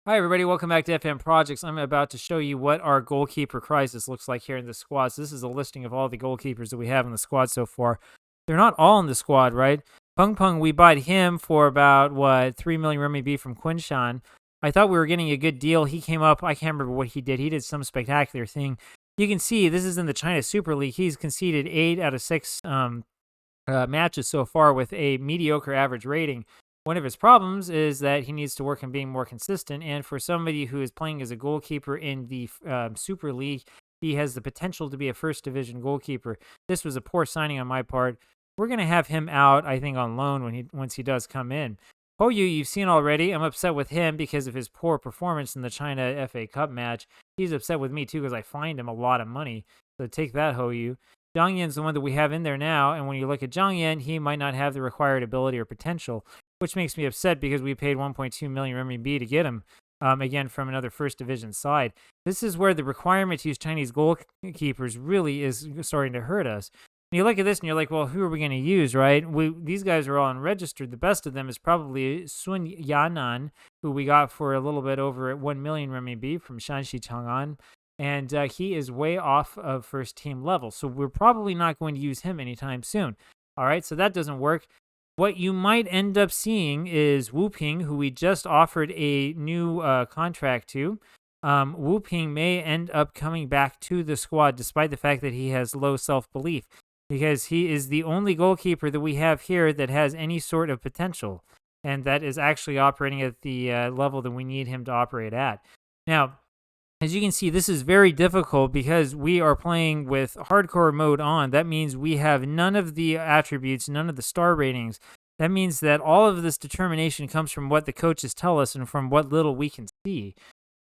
Hi, everybody. Welcome back to FM Projects. I'm about to show you what our goalkeeper crisis looks like here in the squad. So this is a listing of all the goalkeepers that we have in the squad so far. They're not all in the squad, right? Peng Peng, we bought him for about, 3 million RMB from Kunshan. I thought we were getting a good deal. He came up. I can't remember what he did. He did some spectacular thing. You can see this is in the China Super League. He's conceded 8 out of 6 matches so far with a mediocre average rating. One of his problems is that he needs to work on being more consistent, and for somebody who is playing as a goalkeeper in the Super League, he has the potential to be a first division goalkeeper. This was a poor signing on my part. We're going to have him out, I think, on loan once he does come in. Hoyu, you've seen already. I'm upset with him because of his poor performance in the China FA Cup match. He's upset with me, too, because I fined him a lot of money. So take that, Hoyu. Zhang Yan's the one that we have in there now, and when you look at Zhang Yan, he might not have the required ability or potential, which makes me upset because we paid 1.2 million RMB to get him, again, from another first division side. This is where the requirement to use Chinese goalkeepers really is starting to hurt us. And you look at this and you're like, well, who are we going to use, right? These guys are all unregistered. The best of them is probably Sun Yanan, who we got for a little bit over 1 million RMB from Shanxi Chang'an. And he is way off of first team level. So we're probably not going to use him anytime soon. All right, so that doesn't work. What you might end up seeing is Wu Ping, who we just offered a new contract to. Wu Ping may end up coming back to the squad despite the fact that he has low self-belief, because he is the only goalkeeper that we have here that has any sort of potential, and that is actually operating at the level that we need him to operate at. Now, as you can see, this is very difficult because we are playing with hardcore mode on. That means we have none of the attributes, none of the star ratings. That means that all of this determination comes from what the coaches tell us and from what little we can see.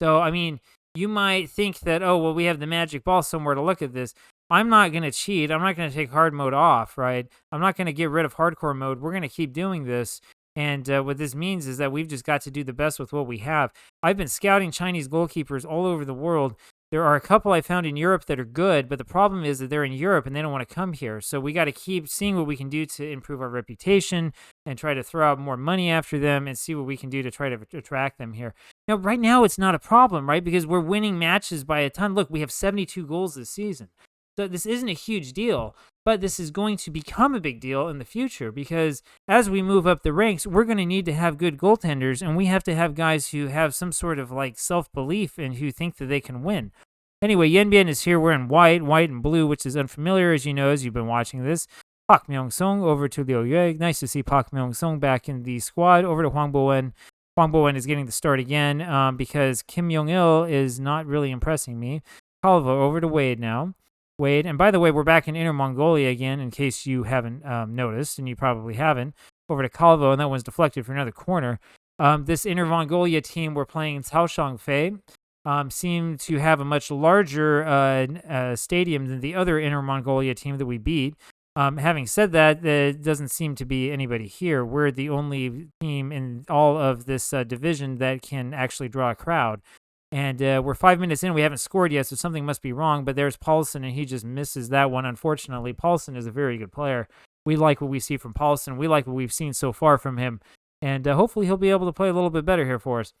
So, I mean, you might think that, oh, well, we have the magic ball somewhere to look at this. I'm not going to cheat. I'm not going to take hard mode off, right? I'm not going to get rid of hardcore mode. We're going to keep doing this. And what this means is that we've just got to do the best with what we have. I've been scouting Chinese goalkeepers all over the world. There are a couple I found in Europe that are good, but the problem is that they're in Europe and they don't want to come here. So we got to keep seeing what we can do to improve our reputation and try to throw out more money after them and see what we can do to try to attract them here. Now, right now, it's not a problem, right? Because we're winning matches by a ton. Look, we have 72 goals this season. So this isn't a huge deal, but this is going to become a big deal in the future because as we move up the ranks, we're going to need to have good goaltenders, and we have to have guys who have some sort of like self-belief and who think that they can win. Anyway, Yanbian is here wearing white and blue, which is unfamiliar, as you know, as you've been watching this. Park Myung-sung over to Liu Yue. Nice to see Park Myung-sung back in the squad. Over to Huang Bowen. Huang Bowen is getting the start again because Kim Yong-il is not really impressing me. Calvo over to Wade now. Wade, and by the way, we're back in Inner Mongolia again, in case you haven't noticed, and you probably haven't. Over to Calvo, and that one's deflected for another corner. This Inner Mongolia team we're playing in Caoshangfei seem to have a much larger stadium than the other Inner Mongolia team that we beat. Having said that, there doesn't seem to be anybody here. We're the only team in all of this division that can actually draw a crowd. And we're 5 minutes in. We haven't scored yet, so something must be wrong. But there's Paulson, and he just misses that one, unfortunately. Paulson is a very good player. We like what we see from Paulson. We like what we've seen so far from him. And hopefully he'll be able to play a little bit better here for us.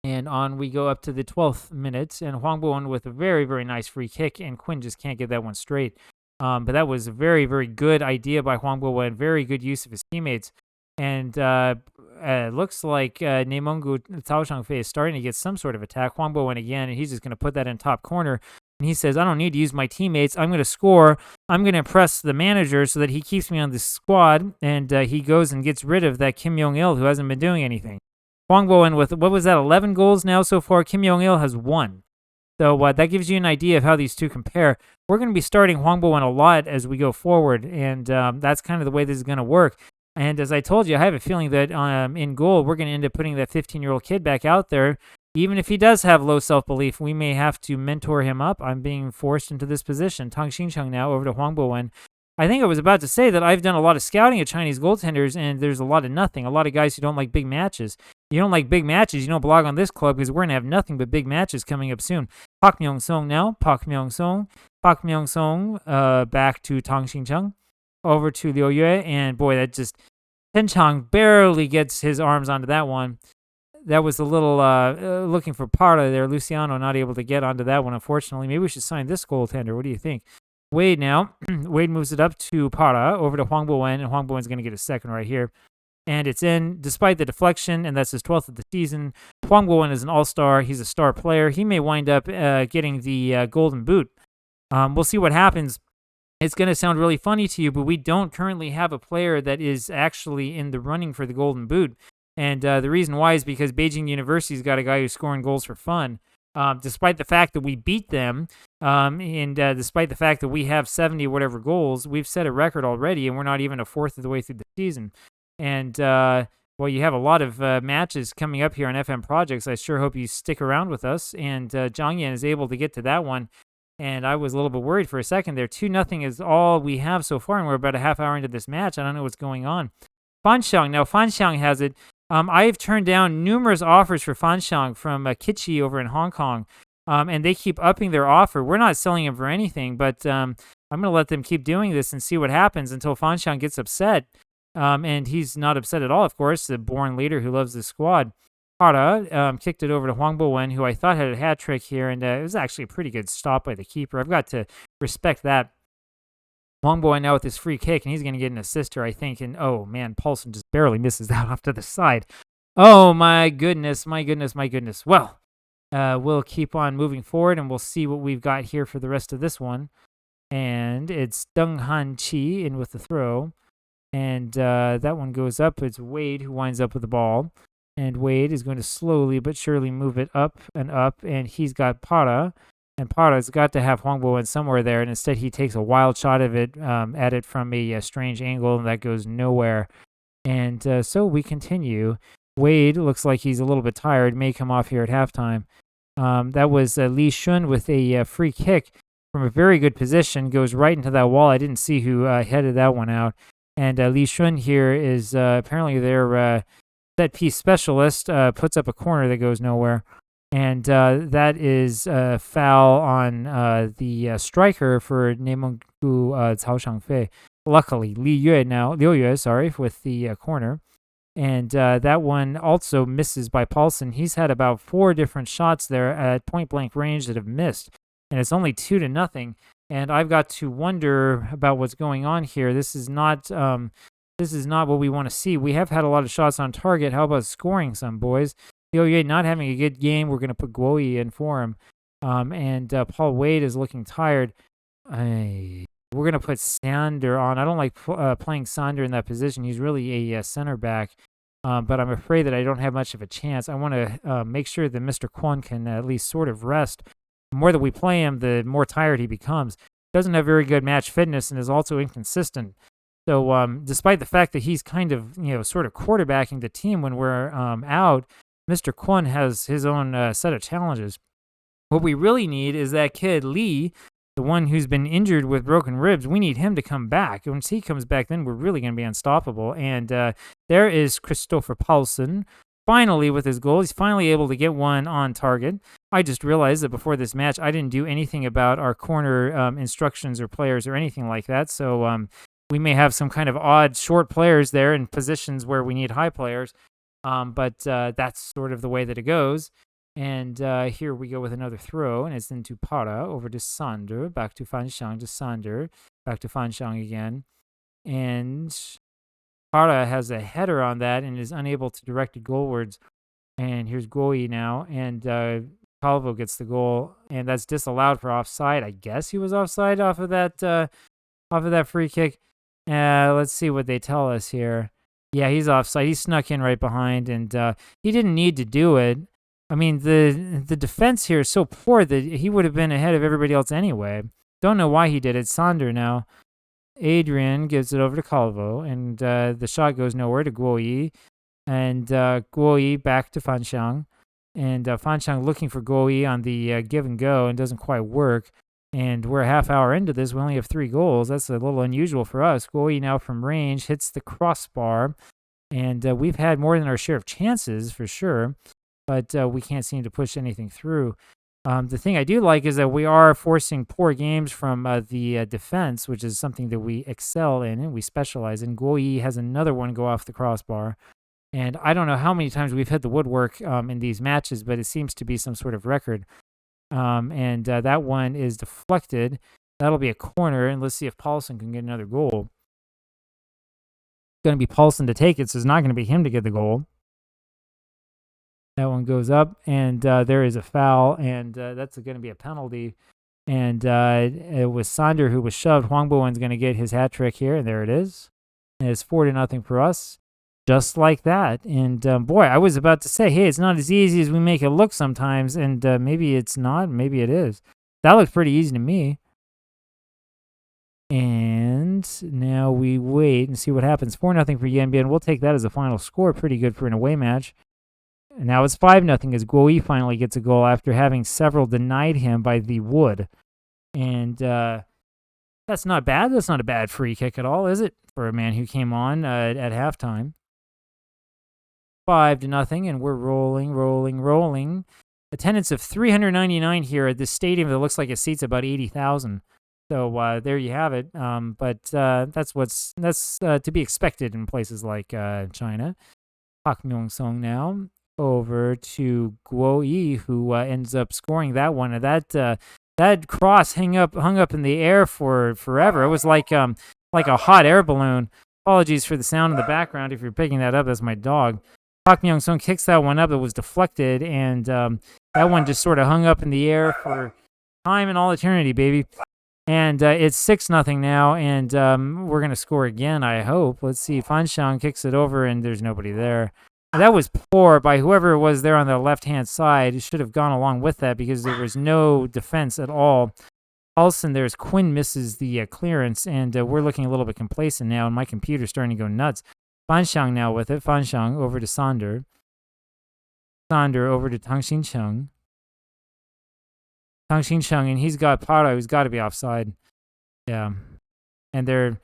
And on we go up to the 12th minute. And Huang Bowen with a very, very nice free kick. And Quinn just can't get that one straight. But that was a very, very good idea by Huang Bowen. Very good use of his teammates. And it looks like Nemungu Caoshangfei is starting to get some sort of attack. Huang Bo went again, and he's just going to put that in top corner. And he says, I don't need to use my teammates. I'm going to score. I'm going to impress the manager so that he keeps me on the squad. And he goes and gets rid of that Kim Yong-il, who hasn't been doing anything. Huang Bo with, what was that, 11 goals now so far? Kim Yong-il has 1. So that gives you an idea of how these two compare. We're going to be starting Huang Bo a lot as we go forward. And that's kind of the way this is going to work. And as I told you, I have a feeling that in goal, we're going to end up putting that 15-year-old kid back out there. Even if he does have low self-belief, we may have to mentor him up. I'm being forced into this position. Tang Xingcheng now over to Huang Bowen. I think I was about to say that I've done a lot of scouting of Chinese goaltenders, and there's a lot of nothing. A lot of guys who don't like big matches. You don't like big matches, you don't belong on this club because we're going to have nothing but big matches coming up soon. Park Myung-sung now. Park Myung-sung. Park Myung-sung back to Tang Xingcheng. Over to Liu Yue, and boy, that just... Chen Chang barely gets his arms onto that one. that was a little looking for Parra there. Luciano not able to get onto that one, unfortunately. Maybe we should sign this goaltender. What do you think? Wade now. Wade moves it up to Parra, over to Hwang Bo-wen, and Hwang Bo-wen's going to get a second right here. And it's in, despite the deflection, and that's his 12th of the season. Hwang Bo-wen is an all-star. He's a star player. He may wind up getting the golden boot. We'll see what happens. It's going to sound really funny to you, but we don't currently have a player that is actually in the running for the golden boot. And the reason why is because Beijing University's got a guy who's scoring goals for fun. Despite the fact that we beat them, and despite the fact that we have 70 whatever goals, we've set a record already, and we're not even a fourth of the way through the season. And, well, you have a lot of matches coming up here on FM Projects. I sure hope you stick around with us. And Zhang Yan is able to get to that one. And I was a little bit worried for a second there. 2-0 is all we have so far, and we're about a half hour into this match. I don't know what's going on. Fanxiang. Now, Fanxiang has it. I've turned down numerous offers for Fanxiang from Kichi over in Hong Kong, and they keep upping their offer. We're not selling him for anything, but I'm going to let them keep doing this and see what happens until Fanxiang gets upset. And he's not upset at all, of course, the born leader who loves the squad. Parra kicked it over to Hwang Bo-wen, who I thought had a hat trick here, and it was actually a pretty good stop by the keeper. I've got to respect that. Hwang Bo-wen now with his free kick, and he's going to get an assist here, I think. And, oh, man, Paulson just barely misses that off to the side. Oh, my goodness, my goodness, my goodness. Well, we'll keep on moving forward, and we'll see what we've got here for the rest of this one. And it's Deng Han Chi in with the throw. And that one goes up. It's Wade who winds up with the ball. And Wade is going to slowly but surely move it up, and he's got Parra. And Parra's got to have Hwang Bo-wen somewhere there, and instead he takes a wild shot of it at it from a strange angle, and that goes nowhere. And so we continue. Wade looks like he's a little bit tired, may come off here at halftime. That was Li Shun with a free kick from a very good position, goes right into that wall. I didn't see who headed that one out. And Li Shun here is apparently their set-piece specialist, puts up a corner that goes nowhere. And that is a foul on the striker for Neimenggu Cao Shangfei. Luckily, Liu Yue, with the corner. And that one also misses by Paulson. He's had about 4 different shots there at point-blank range that have missed. And it's only 2-0. And I've got to wonder about what's going on here. This is not what we want to see. We have had a lot of shots on target. How about scoring some, boys? Liu Yue not having a good game. We're going to put Guoyi in for him. And Paul Wade is looking tired. We're going to put Sander on. I don't like playing Sander in that position. He's really a center back. But I'm afraid that I don't have much of a chance. I want to make sure that Mr. Kwon can at least sort of rest. The more that we play him, the more tired he becomes. Doesn't have very good match fitness and is also inconsistent. So despite the fact that he's kind of, sort of quarterbacking the team when we're out, Mr. Kwon has his own set of challenges. What we really need is that kid Lee, the one who's been injured with broken ribs. We need him to come back. Once he comes back, then we're really going to be unstoppable. And there is Christopher Paulson, finally with his goal. He's finally able to get one on target. I just realized that before this match, I didn't do anything about our corner instructions or players or anything like that. So we may have some kind of odd short players there in positions where we need high players. But that's sort of the way that it goes. And here we go with another throw, and it's into Parra, over to Sander, back to Fanxiang, to Sander, back to Fanxiang again. And Parra has a header on that and is unable to direct it goalwards. And here's Guoyi now, and Calvo gets the goal, and that's disallowed for offside. I guess he was offside off of that free kick. Let's see what they tell us here. Yeah, he's offside. He snuck in right behind, and he didn't need to do it. I mean, the defense here is so poor that he would have been ahead of everybody else anyway. Don't know why he did it. Sander now. Adrian gives it over to Calvo, and the shot goes nowhere to Guoyi. And Guoyi back to Fanxiang. And Fanxiang looking for Guoyi on the give and go, and doesn't quite work. And we're a half hour into this. We only have 3 goals. That's a little unusual for us. Guoyi now from range hits the crossbar. And we've had more than our share of chances, for sure. But we can't seem to push anything through. The thing I do like is that we are forcing poor games from the defense, which is something that we excel in and we specialize in. Guoyi has another one go off the crossbar. And I don't know how many times we've hit the woodwork in these matches, but it seems to be some sort of record. And that one is deflected. That'll be a corner, and let's see if Paulson can get another goal. It's going to be Paulson to take it, so it's not going to be him to get the goal. That one goes up, and there is a foul, and that's going to be a penalty. And it was Sander who was shoved. Hwang Bo-won's going to get his hat trick here, and there it is. And it's 4-0 for us, just like that. And boy, I was about to say, hey, it's not as easy as we make it look sometimes, and maybe it's not, maybe it is. That looks pretty easy to me. And now we wait and see what happens. 4-0 for Yanbian. We'll take that as a final score. Pretty good for an away match. And now it's 5-0 as Guoyi finally gets a goal after having several denied him by the wood. And that's not bad. That's not a bad free kick at all, is it? For a man who came on at halftime. 5-0, and we're rolling. Attendance of 399 here at this stadium that looks like it seats about 80,000. So there you have it. But that's to be expected in places like China. Park Myung-sung now over to Guoyi, who ends up scoring that one. And that cross hung up in the air for forever. It was like a hot air balloon. Apologies for the sound in the background. If you're picking that up, that's my dog. Park Myung-sung kicks that one up. It was deflected, and that one just sort of hung up in the air for time and all eternity, baby. And it's 6-0 now, and we're going to score again, I hope. Let's see. Fan Xiang kicks it over, and there's nobody there. That was poor by whoever it was there on the left-hand side. It should have gone along with that because there was no defense at all. Also, there's Quinn misses the clearance, and we're looking a little bit complacent now, and my computer's starting to go nuts. Fan Xiang now with it. Fan Xiang over to Sander. Sander over to Tang Xincheng. Tang Xincheng, and he's got Para, who's got to be offside. Yeah. And they're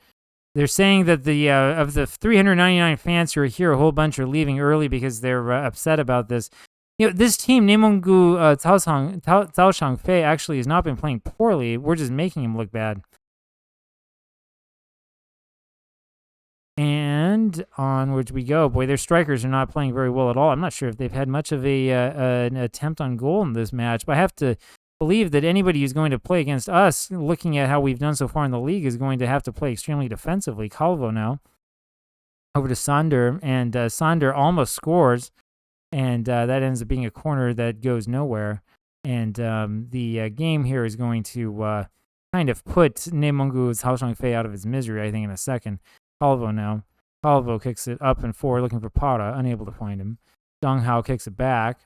saying that the of the 399 fans who are here, a whole bunch are leaving early because they're upset about this. You know, this team, Nemonggu Zhao Fei, actually has not been playing poorly. We're just making him look bad. And onwards we go. Boy, their strikers are not playing very well at all. I'm not sure if they've had much of an attempt on goal in this match, but I have to believe that anybody who's going to play against us, looking at how we've done so far in the league, is going to have to play extremely defensively. Calvo now over to Sander, and Sander almost scores, and that ends up being a corner that goes nowhere. And the game here is going to kind of put Nemonggu's Hao Shangfei out of his misery, I think, in a second. Calvo now. Calvo kicks it up and forward, looking for Para, unable to find him. Dong Hao kicks it back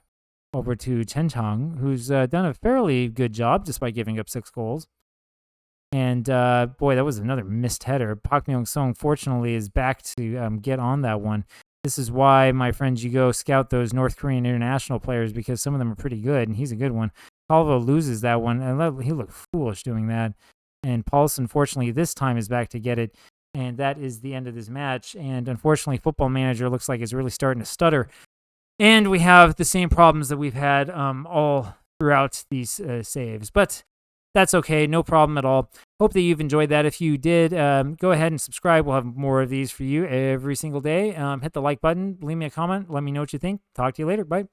over to Chen Chang, who's done a fairly good job despite giving up 6 goals. And boy, that was another missed header. Park Myung-sung, fortunately, is back to get on that one. This is why, my friends, you go scout those North Korean international players, because some of them are pretty good, and he's a good one. Calvo loses that one, and he looked foolish doing that. And Paulson, fortunately, this time is back to get it. And that is the end of this match. And unfortunately, Football Manager looks like it's really starting to stutter. And we have the same problems that we've had all throughout these saves. But that's okay. No problem at all. Hope that you've enjoyed that. If you did, go ahead and subscribe. We'll have more of these for you every single day. Hit the like button. Leave me a comment. Let me know what you think. Talk to you later. Bye.